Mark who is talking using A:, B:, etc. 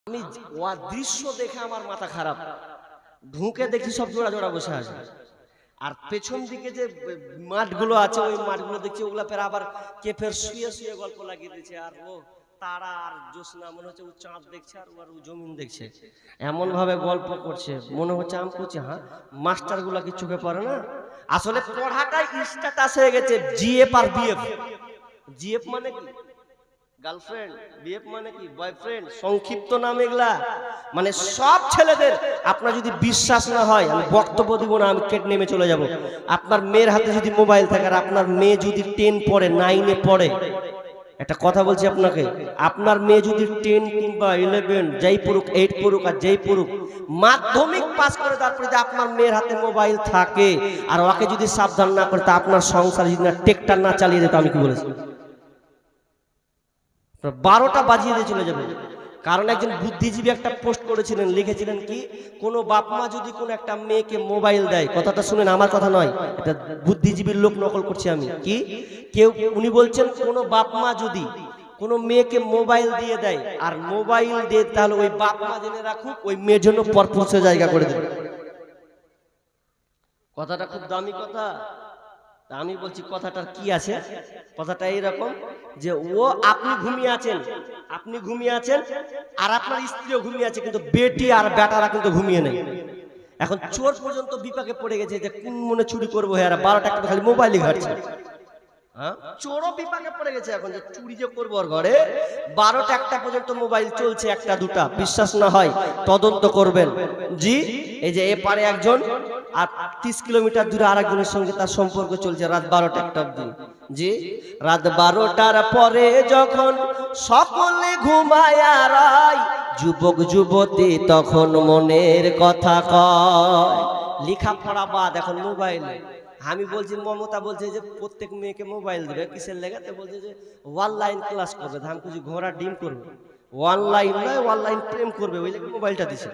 A: আমি দৃশ্য দেখে আমার মাথা খারাপ। ঢুকে দেখি সব জোড়া জোড়া বসে আছে, আর পেছন দিকে যে মাঠগুলো আছে ওই মাঠগুলো দেখছি ওগুলা ফের আবার কে ফের শুয়ে শুয়ে গল্প লাগিয়ে দিচ্ছে। আর ও তারা আর জ্যোৎস্না মনে হচ্ছে ও চাঁদ দেখছে আর ও জমিন দেখছে, এমন ভাবে গল্প করছে মনে হচ্ছে আমি করছি হ্যাঁ মাস্টার গুলা কি চোখে পড়ে না? আসলে পড়াটাই স্ট্যাটাস হয়ে গেছে। জিএফ আর বিএফ। জিএফ মানে কি গার্লফ্রেন্ড, বিএফ মানে কি বয়ফ্রেন্ড, সংক্ষিপ্ত নাম এগুলা। মানে সব ছেলেদের, আপনার যদি বিশ্বাস না হয় আমি বক্তব্য দিব না, আমি কেটে নেমে চলে যাব। আপনার মেয়ের হাতে যদি মোবাইল থাকে আর আপনার মেয়ে যদি 10 পড়ে 9-এ পড়ে, একটা কথা বলছি আপনাকে, আপনার মেয়ে যদি 10 কিংবা 11 যেই পড়ুক, 8 পড়ুক আর যেই পড়ুক, মাধ্যমিক পাস করে তারপরে যদি আপনার মেয়ের হাতে মোবাইল থাকে আর ওকে যদি সাবধান না করে তা আপনার সংসার যদি না টেকটার না চালিয়ে যেত, আমি কি বলেছি 12টা বাজিয়ে দিয়ে চলে যাবে। কারণ একজন বুদ্ধিজীবী একটা পোস্ট করেছিলেন, লিখেছিলেন কি, কোন বাপ মা যদি কোন একটা মেয়েকে মোবাইল দেয়, কথাটা শুনেন আমার কথা নয়, এটা বুদ্ধিজীবীর লোক নকল করছি আমি, কি কেউ উনি বলছেন কোন বাপ মা যদি কোন মেয়েকে মোবাইল দিয়ে দেয় আর মোবাইল দিয়ে, তাহলে ওই বাপ মা জেনে রাখুক ওই মেয়ের জন্য পরপুরুষের জায়গা করে দেবে। কথাটা খুব দামি কথা। আমি বলছি কথাটার কি আছে, কথাটা এইরকম যে ও আপনি ঘুমিয়ে আছেন, আপনি ঘুমিয়ে আছেন আর আপনার স্ত্রীও ঘুমিয়ে আছে, কিন্তু বেটি আর বেটারা কিন্তু ঘুমিয়ে নেই। এখন চোর পর্যন্ত বিপাকে পড়ে গেছে যে কোন মনে চুরি করবো, হ্যাঁ 12টা একটা খালি মোবাইলই ঘাটছে। হ্যাঁ চোরও বিপাকে পড়ে গেছে এখন যে চুরি যে করবো, ওর ঘরে 12টা একটা পর্যন্ত মোবাইল চলছে, একটা দুটা, বিশ্বাস না হয় তদন্ত করবেন। জি এই যে এপারে একজন আর 30 কিলোমিটার দূরে আরেকজনের সঙ্গে তার সম্পর্ক চলছে রাত 12টা একটা অবধি। জি রাত 12টার পরে যখন সকলে ঘুমায় রায়, যুবক যুবতী তখন মনের কথা কয়। লেখাপড়া বাদ, এখন মোবাইলে। আমি বলছি মমতা বলছে যে প্রত্যেক মেয়েকে মোবাইল দেবে, কিসের লেগাতে বলছে যে অনলাইন ক্লাস করবে, ধাম কিছু ঘোড়া ডিম করবে, অনলাইন নয় অনলাইন প্রেম করবে, ওই লেগে মোবাইলটা দিছে।